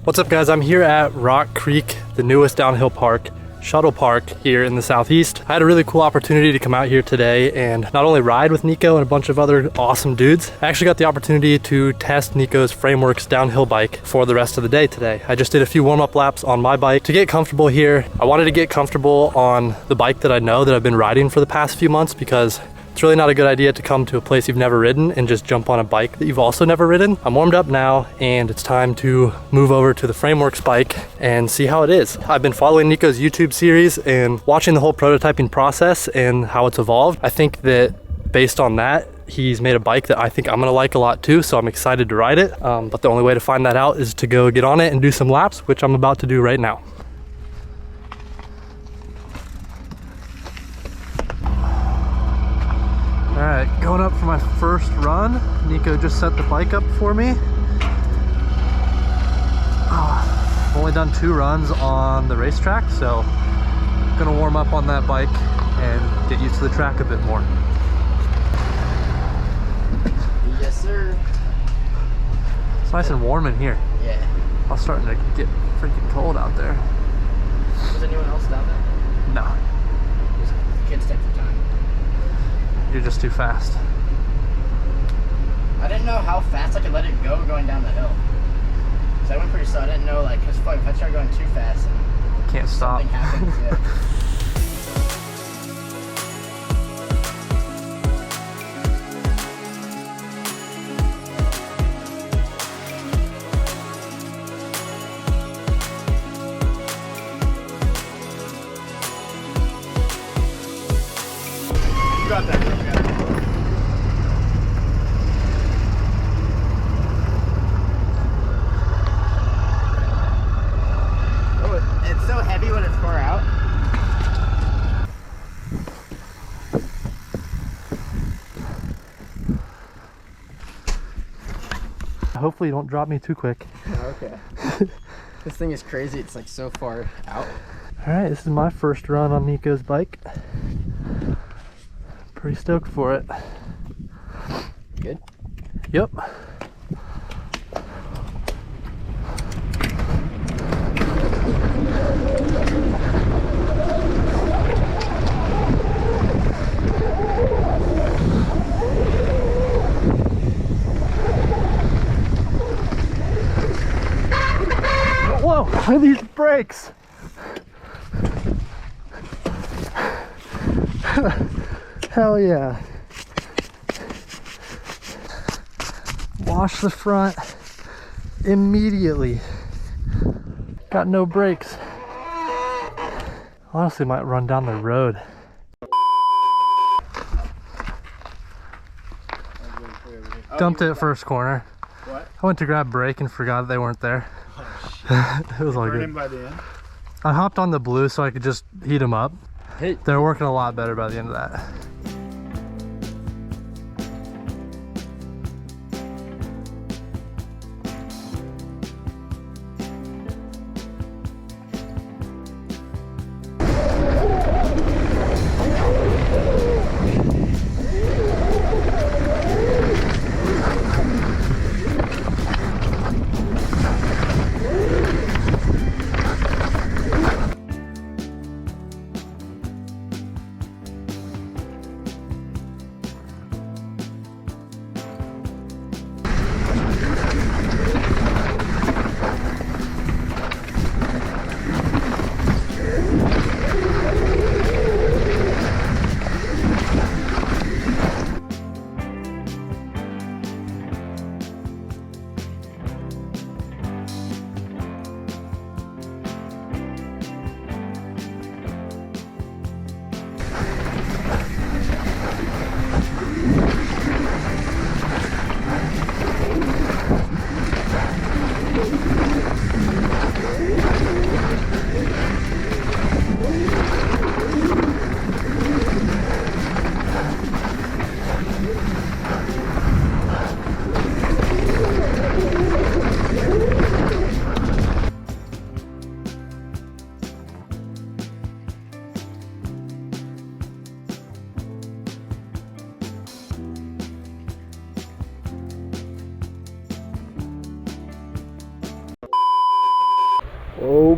What's up guys, I'm here at Rock Creek, the newest downhill park, shuttle park here in the southeast. I had a really cool opportunity to come out here today and not only ride with Neko and a bunch of other awesome dudes, I actually got the opportunity to test Neko's Frameworks downhill bike for the rest of the day today. I just did a few warm-up laps on my bike to get comfortable here. I wanted to get comfortable on the bike that I know that I've been riding for the past few months because it's really not a good idea to come to a place you've never ridden and just jump on a bike that you've also never ridden. I'm warmed up now and it's time to move over to the Frameworks bike and see how it is. I've been following Neko's YouTube series and watching the whole prototyping process and how it's evolved. I think that based on that, he's made a bike that I think I'm gonna like a lot too, so I'm excited to ride it. But the only way to find that out is to go get on it and do some laps, which I'm about to do right now. All right, going up for my first run. Neko just set the bike up for me. I've only done 2 runs on the racetrack, so I'm gonna warm up on that bike and get used to the track a bit more. Yes, sir. It's nice and warm in here. Yeah. I was starting to get freaking cold out there. Was anyone else down there? No, Just kids take their time. you're just too fast. I didn't know how fast I could let it go going down the hill. So I went pretty slow. I didn't know, like, cause fuck, if I start going too fast, Can't stop. something happens. Yeah. You got that, bro. You got it. Oh, it's so heavy when it's far out. Hopefully you don't drop me too quick. Okay. This thing is crazy. It's like so far out. All right, this is my first run on Neko's bike. Pretty stoked for it. Good. Yep. Whoa, look at these brakes. Hell yeah. Wash the front immediately. Got no brakes. Honestly, might run down the road. Dumped it at first corner. What? I went to grab brake and forgot they weren't there. Oh, It was all burning good. by the end. I hopped on the blue so I could just heat them up. Hey. They're working a lot better by the end of that.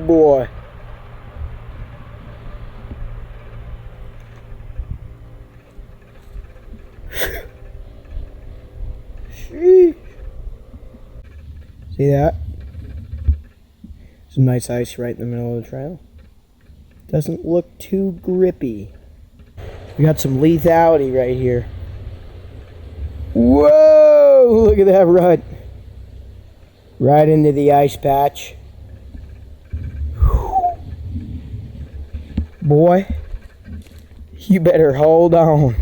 boy. See that? Some nice ice right in the middle of the trail. Doesn't look too grippy. We got some lethality right here. Whoa! Look at that rut. Right into the ice patch. Boy, you better hold on.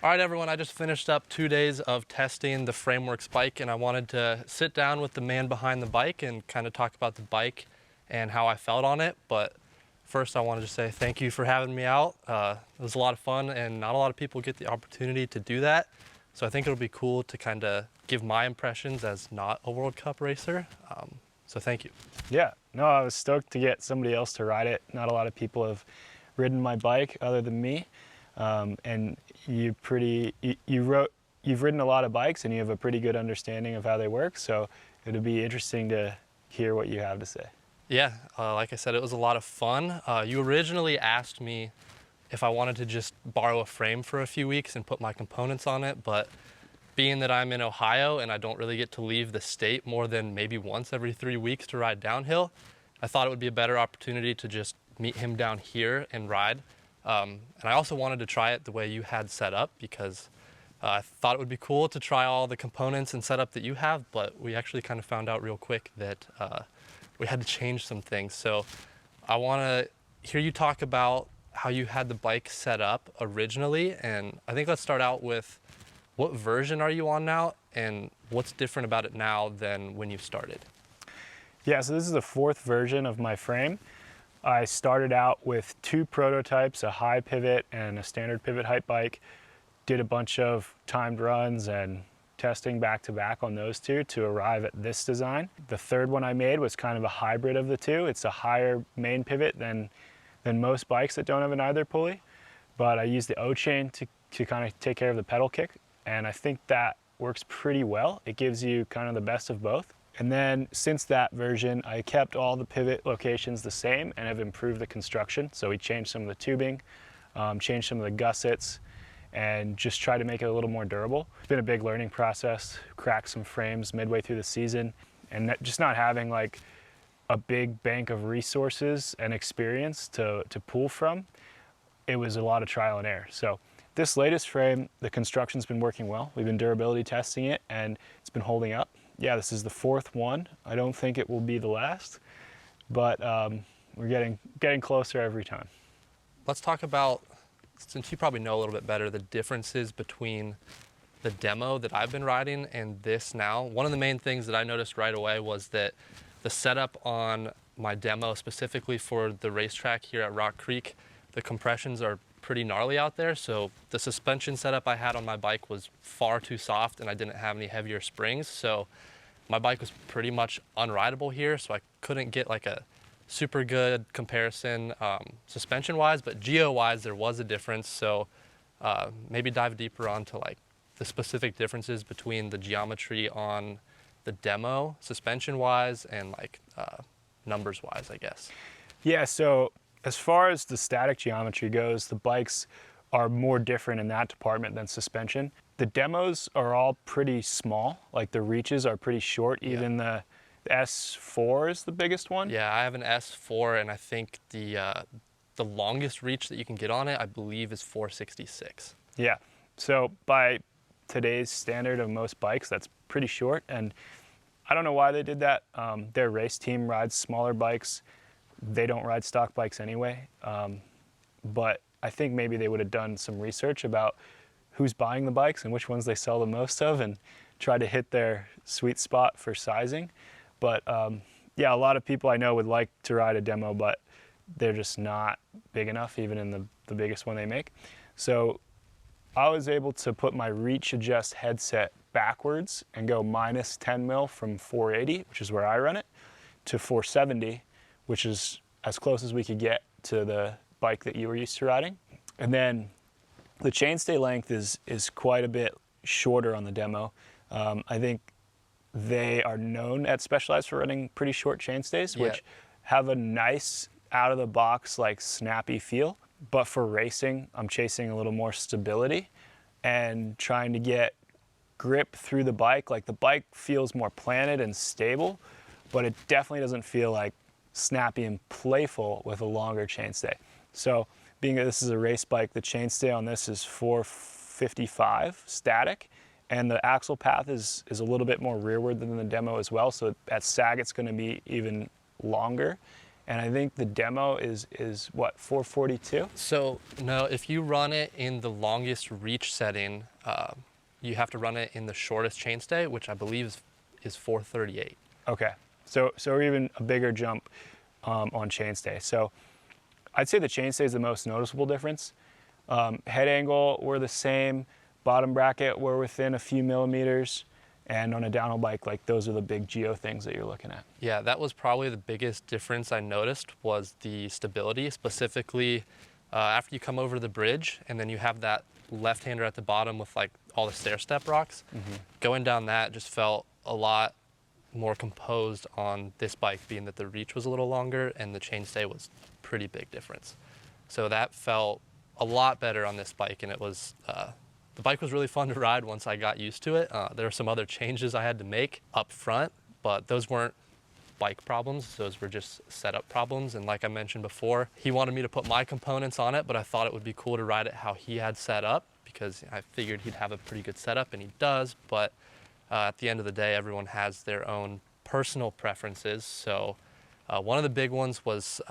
All right, everyone, I just finished up 2 days of testing the Frameworks bike, and I wanted to sit down with the man behind the bike and kind of talk about the bike and how I felt on it. But first, I wanted to say thank you for having me out. It was a lot of fun, and not a lot of people get the opportunity to do that. So I think it'll be cool to kind of give my impressions as not a World Cup racer. So thank you. Yeah, no, I was stoked to get somebody else to ride it. Not a lot of people have ridden my bike other than me. And you've ridden a lot of bikes and you have a pretty good understanding of how they work. So it'll be interesting to hear what you have to say. Yeah, like I said, it was a lot of fun. You originally asked me if I wanted to just borrow a frame for a few weeks and put my components on it, but being that I'm in Ohio and I don't really get to leave the state more than maybe once every 3 weeks to ride downhill, I thought it would be a better opportunity to just meet him down here and ride. And I also wanted to try it the way you had set up because I thought it would be cool to try all the components and setup that you have, but we actually kind of found out real quick that we had to change some things. So I want to hear you talk about how you had the bike set up originally, and I think let's start out with what version are you on now and what's different about it now than when you started? Yeah, so this is the 4th version of my frame. I started out with 2 prototypes, a high pivot and a standard pivot height bike. Did a bunch of timed runs and testing back to back on those 2 to arrive at this design. The 3rd one I made was kind of a hybrid of the 2. It's a higher main pivot than most bikes that don't have an either pulley, but I used the O-chain to kind of take care of the pedal kick, and I think that works pretty well. It gives you kind of the best of both. And then since that version, I kept all the pivot locations the same and have improved the construction. So we changed some of the tubing, changed some of the gussets, and just tried to make it a little more durable. It's been a big learning process, cracked some frames midway through the season, and just not having like a big bank of resources and experience to pull from, it was a lot of trial and error. So this latest frame, the construction's been working well. We've been durability testing it and it's been holding up. Yeah, this is the 4th one. I don't think it will be the last, but we're getting closer every time. Let's talk about, since you probably know a little bit better, the differences between the demo that I've been riding and this now. One of the main things that I noticed right away was that the setup on my demo, specifically for the racetrack here at Rock Creek, the compressions are pretty gnarly out there. So the suspension setup I had on my bike was far too soft and I didn't have any heavier springs. So my bike was pretty much unrideable here. So I couldn't get like a super good comparison suspension wise, but geo wise there was a difference. So maybe dive deeper onto like the specific differences between the geometry on the demo suspension wise and like numbers wise, I guess. Yeah, so as far as the static geometry goes, the bikes are more different in that department than suspension. The demos are all pretty small, like the reaches are pretty short. Even the S4 is the biggest one. Yeah, I have an S4, and I think the longest reach that you can get on it, I believe, is 466. Yeah, so by today's standard of most bikes, that's pretty short, and I don't know why they did that. Their race team rides smaller bikes. They don't ride stock bikes anyway, but I think maybe they would have done some research about who's buying the bikes and which ones they sell the most of and try to hit their sweet spot for sizing. But yeah, a lot of people I know would like to ride a demo, but they're just not big enough, even in the biggest one they make. So I was able to put my reach adjust headset backwards and go minus 10 mil from 480, which is where I run it, to 470, which is as close as we could get to the bike that you were used to riding. And then the chainstay length is quite a bit shorter on the demo. I think they are known at Specialized for running pretty short chainstays, which have a nice out of the box, like snappy feel. But for racing, I'm chasing a little more stability and trying to get grip through the bike. Like the bike feels more planted and stable, but it definitely doesn't feel like snappy and playful with a longer chainstay. So being that this is a race bike, the chainstay on this is 455 static, and the axle path is a little bit more rearward than the demo as well. So at sag, it's going to be even longer. And I think the demo is what, 442? So no, if you run it in the longest reach setting, you have to run it in the shortest chainstay, which I believe is 438. Okay, so even a bigger jump on chainstay. So I'd say the chainstay is the most noticeable difference. Head angle, we're the same. Bottom bracket, we're within a few millimeters. And on a downhill bike, like those are the big geo things that you're looking at. Yeah, that was probably the biggest difference I noticed was the stability, specifically after you come over the bridge and then you have that left-hander at the bottom with like all the stair step rocks. Going down that just felt a lot more composed on this bike, being that the reach was a little longer and the chainstay was pretty big difference. So that felt a lot better on this bike, and it was the bike was really fun to ride once I got used to it. There were some other changes I had to make up front, but those weren't bike problems. Those were just setup problems. And like I mentioned before, he wanted me to put my components on it, but I thought it would be cool to ride it how he had set up, because I figured he'd have a pretty good setup, and he does. But at the end of the day, everyone has their own personal preferences. So one of the big ones was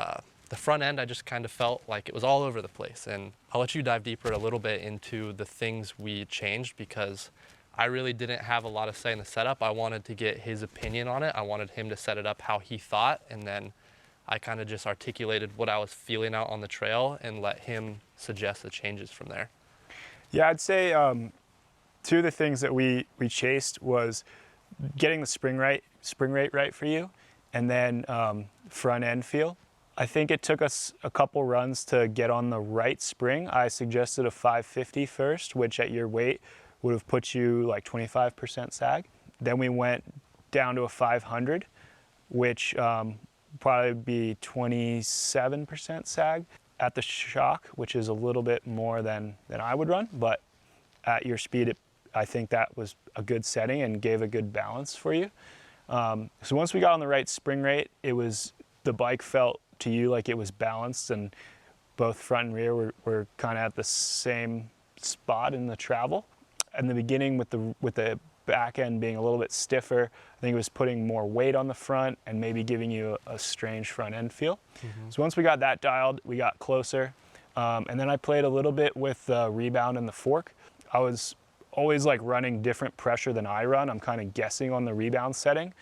the front end. I just kind of felt like it was all over the place, and I'll let you dive deeper a little bit into the things we changed, because I really didn't have a lot of say in the setup. I wanted to get his opinion on it. I wanted him to set it up how he thought, and then I kind of just articulated what I was feeling out on the trail and let him suggest the changes from there. Yeah, I'd say two of the things that we chased was getting the spring rate right for you, and then front end feel. I think it took us a couple runs to get on the right spring. I suggested a 550 first, which at your weight would have put you like 25% sag. Then we went down to a 500, which probably be 27% sag at the shock, which is a little bit more than I would run, but at your speed, I think that was a good setting and gave a good balance for you. So once we got on the right spring rate, the bike felt to you like it was balanced, and both front and rear were kind of at the same spot in the travel. In the beginning, with the back end being a little bit stiffer, I think it was putting more weight on the front and maybe giving you a strange front end feel. So once we got that dialed, we got closer, and then I played a little bit with the rebound and the fork. I was always like running different pressure than I run. I'm kind of guessing on the rebound setting.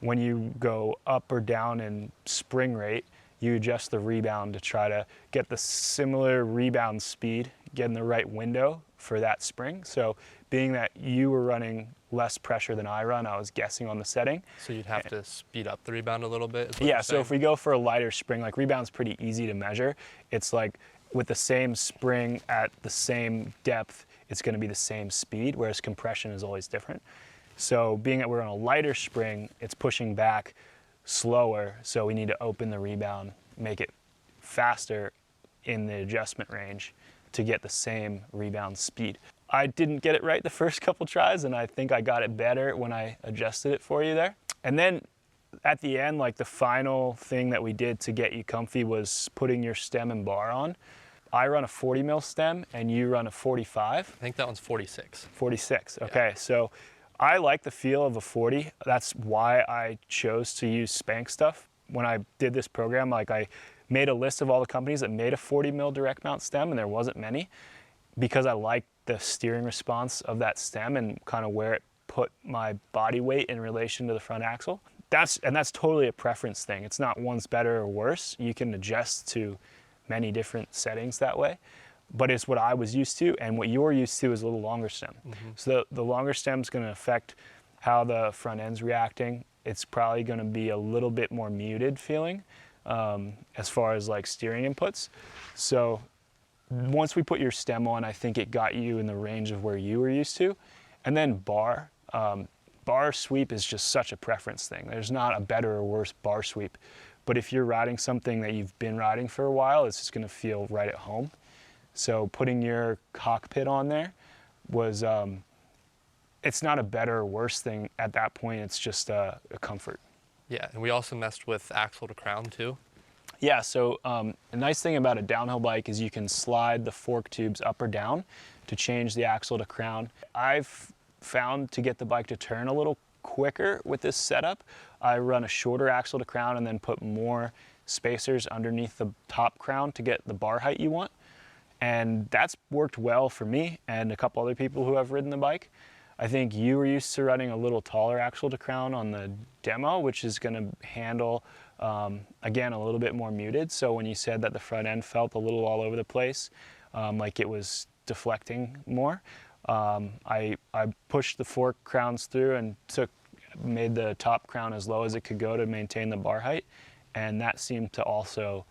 When you go up or down in spring rate, you adjust the rebound to try to get the similar rebound speed, getting the right window for that spring. So being that you were running less pressure than I run, I was guessing on the setting. So you'd have to speed up the rebound a little bit? Is what Yeah, you're so saying? if we go for a lighter spring, like rebound's pretty easy to measure. It's like with the same spring at the same depth, it's gonna be the same speed, whereas compression is always different. So being that we're on a lighter spring, it's pushing back slower, so we need to open the rebound, make it faster in the adjustment range to get the same rebound speed. I didn't get it right the first couple tries, and I think I got it better when I adjusted it for you there. And then at the end, like the final thing that we did to get you comfy was putting your stem and bar on. I run a 40 mil stem and you run a 45. I think that one's 46. 46, okay. Yeah. So I like the feel of a 40. That's why I chose to use Spank stuff. When I did this program, like I made a list of all the companies that made a 40 mil direct mount stem, and there wasn't many, because I liked the steering response of that stem and kind of where it put my body weight in relation to the front axle. That's totally a preference thing. It's not one's better or worse. You can adjust to many different settings that way, but it's what I was used to, and what you're used to is a little longer stem. So the longer stem's gonna affect how the front end's reacting. It's probably gonna be a little bit more muted feeling as far as like steering inputs. So once we put your stem on, I think it got you in the range of where you were used to. And then bar sweep is just such a preference thing. There's not a better or worse bar sweep. But if you're riding something that you've been riding for a while, it's just gonna feel right at home. So putting your Cockpit on there was, it's not a better or worse thing at that point, it's just a comfort. Yeah, and we also messed with axle to crown too. Yeah, so the nice thing about a downhill bike is you can slide the fork tubes up or down to change the axle to crown. I've found to get the bike to turn a little quicker with this setup, I run a shorter axle to crown and then put more spacers underneath the top crown to get the bar height you want. And that's worked well for me and a couple other people who have ridden the bike. I think you were used to running a little taller axle to crown on the demo, which is going to handle, again, a little bit more muted. So when you said that the front end felt a little all over the place, like it was deflecting more, I pushed the fork crowns through and made the top crown as low as it could go to maintain the bar height. And that seemed to also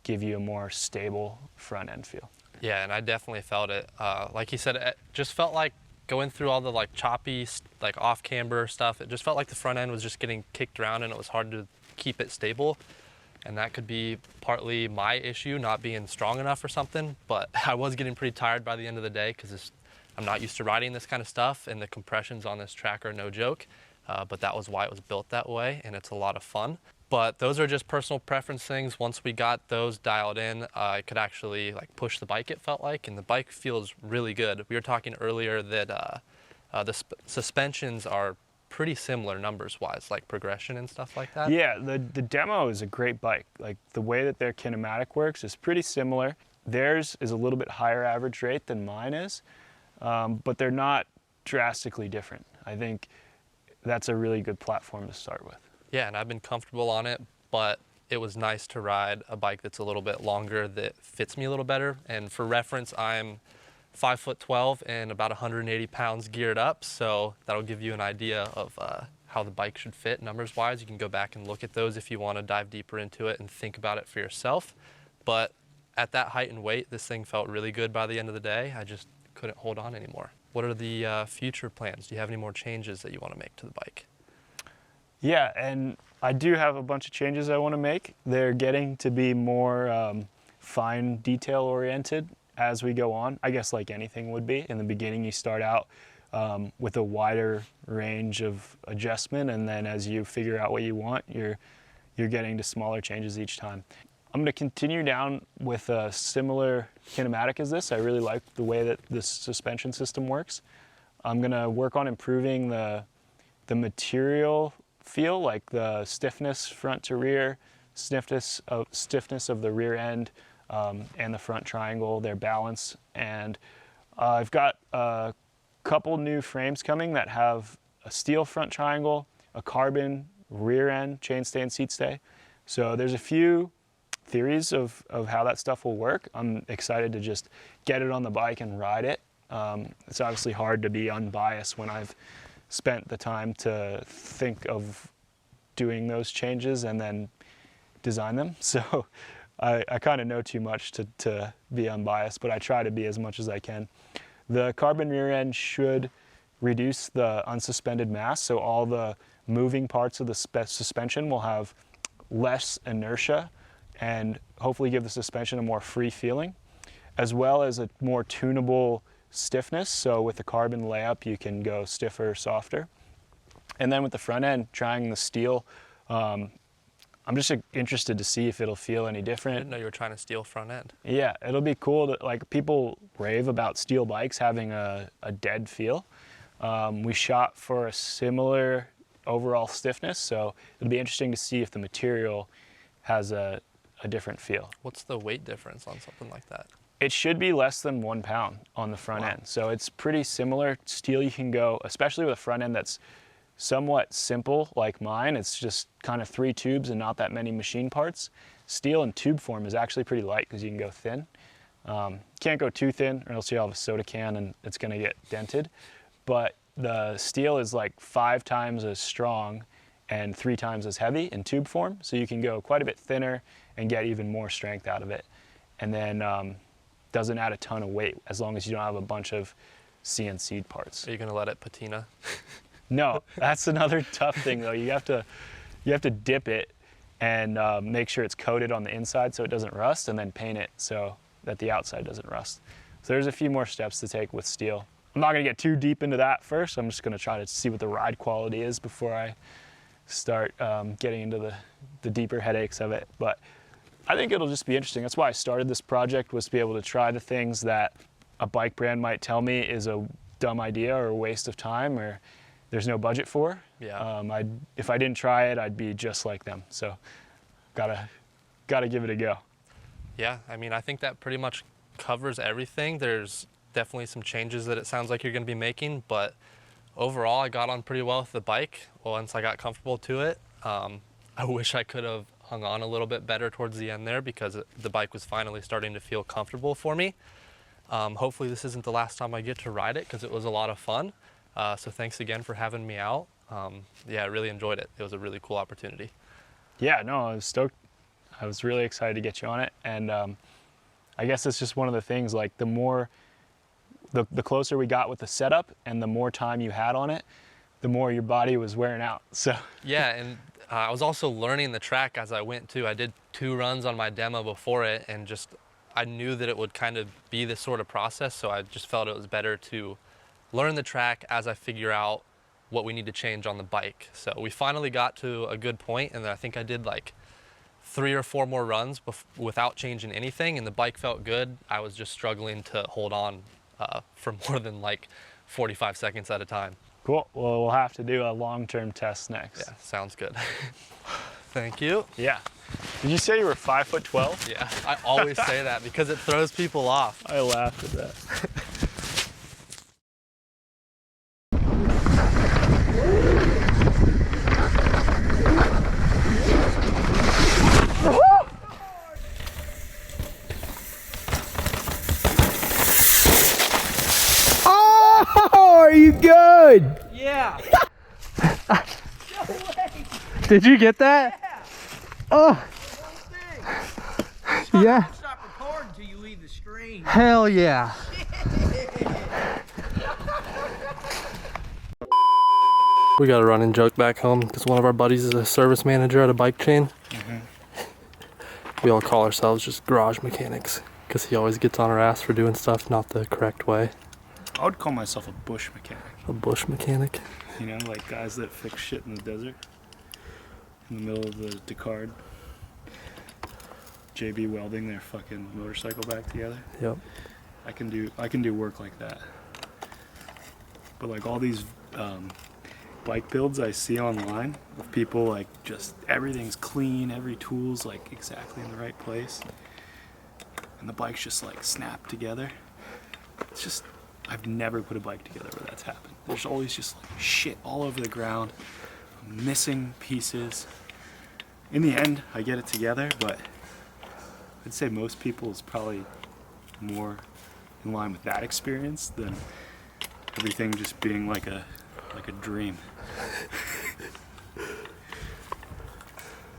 give you a more stable front end feel. Yeah, and I definitely felt it. Like he said, it just felt like going through all the like choppy, like off camber stuff. It just felt like the front end was just getting kicked around and it was hard to keep it stable. And that could be partly my issue, not being strong enough or something. But I was getting pretty tired by the end of the day because I'm not used to riding this kind of stuff, and the compressions on this track are no joke. But that was why it was built that way, and it's a lot of fun. But those are just personal preference things. Once we got those dialed in, I could actually like push the bike, it felt like, and the bike feels really good. We were talking earlier that the suspensions are pretty similar numbers-wise, like progression and stuff like that. Yeah, the demo is a great bike. Like the way that their kinematic works is pretty similar. Theirs is a little bit higher average rate than mine is, but they're not drastically different. I think that's a really good platform to start with. Yeah, and I've been comfortable on it, but it was nice to ride a bike that's a little bit longer that fits me a little better. And for reference, I'm 5'12" and about 180 pounds geared up, so that'll give you an idea of how the bike should fit numbers-wise. You can go back and look at those if you want to dive deeper into it and think about it for yourself. But at that height and weight, this thing felt really good by the end of the day. I just couldn't hold on anymore. What are the future plans? Do you have any more changes that you want to make to the bike? Yeah, and I do have a bunch of changes I want to make. They're getting to be more fine detail oriented as we go on. I guess like anything would be. In the beginning, you start out with a wider range of adjustment, and then as you figure out what you want, you're getting to smaller changes each time. I'm going to continue down with a similar kinematic as this. I really like the way that this suspension system works. I'm going to work on improving the material feel, like the stiffness front to rear, stiffness of the rear end and the front triangle, their balance. And I've got a couple new frames coming that have a steel front triangle, a carbon rear end, chainstay and seat stay. So there's a few theories of how that stuff will work. I'm excited to just get it on the bike and ride it. It's obviously hard to be unbiased when I've spent the time to think of doing those changes and then design them. So I kind of know too much to be unbiased, but I try to be as much as I can. The carbon rear end should reduce the unsuspended mass, so all the moving parts of the suspension will have less inertia and hopefully give the suspension a more free feeling, as well as a more tunable stiffness. So with the carbon layup, you can go stiffer or softer. And then with the front end, trying the steel, I'm just interested to see if it'll feel any different. I didn't know you were trying to steel front end. Yeah, it'll be cool to, like, people rave about steel bikes having a dead feel. We shot for a similar overall stiffness, so it'll be interesting to see if the material has a different feel. What's the weight difference on something like that? It should be less than 1 pound on the front end. So it's pretty similar. Steel, you can go, especially with a front end that's somewhat simple like mine, it's just kind of 3 tubes and not that many machine parts. Steel in tube form is actually pretty light because you can go thin. Can't go too thin or else you'll have a soda can and it's gonna get dented. But the steel is like 5 times as strong and 3 times as heavy in tube form. So you can go quite a bit thinner and get even more strength out of it. And then doesn't add a ton of weight as long as you don't have a bunch of CNC parts. Are you gonna let it patina? No, that's another tough thing though. You have to dip it and make sure it's coated on the inside so it doesn't rust, and then paint it so that the outside doesn't rust. So there's a few more steps to take with steel. I'm not gonna get too deep into that first. I'm just gonna try to see what the ride quality is before I start getting into the deeper headaches of it. But I think it'll just be interesting. That's why I started this project, was to be able to try the things that a bike brand might tell me is a dumb idea or a waste of time or there's no budget for. Yeah. If I didn't try it, I'd be just like them. So gotta give it a go. Yeah, I mean, I think that pretty much covers everything. There's definitely some changes that it sounds like you're gonna be making, but overall I got on pretty well with the bike once I got comfortable to it. I wish I could have hung on a little bit better towards the end there because the bike was finally starting to feel comfortable for me. Hopefully this isn't the last time I get to ride it because it was a lot of fun. So thanks again for having me out. Yeah, I really enjoyed it. It was a really cool opportunity. Yeah, no, I was stoked. I was really excited to get you on it. And I guess it's just one of the things, like the closer we got with the setup and the more time you had on it, the more your body was wearing out. So yeah, and I was also learning the track as I went too. I did 2 runs on my demo before it, and just I knew that it would kind of be this sort of process, so I just felt it was better to learn the track as I figure out what we need to change on the bike. So we finally got to a good point, and I think I did like 3 or 4 more runs without changing anything, and the bike felt good. I was just struggling to hold on for more than like 45 seconds at a time. cool. Well, we'll have to do a long-term test next. Yeah, sounds good. Thank you. Yeah. Did you say you were 5'12"? Yeah, I always say that because it throws people off. I laughed at that. Oh, are you good? Yeah. Did you get that? Oh, yeah. Stop recording until you leave the screen. Hell yeah. We got a running joke back home because one of our buddies is a service manager at a bike chain. We all call ourselves just garage mechanics because he always gets on our ass for doing stuff not the correct way. I would call myself a bush mechanic. A bush mechanic. You know, like guys that fix shit in the desert, in the middle of the Descartes. JB welding their fucking motorcycle back together. Yep. I can do work like that. But like all these bike builds I see online of people, like just everything's clean, every tool's like exactly in the right place, and the bike's just like snapped together. It's just, I've never put a bike together where that's happened. There's always just like shit all over the ground, missing pieces. In the end, I get it together, but I'd say most people is probably more in line with that experience than everything just being like a dream.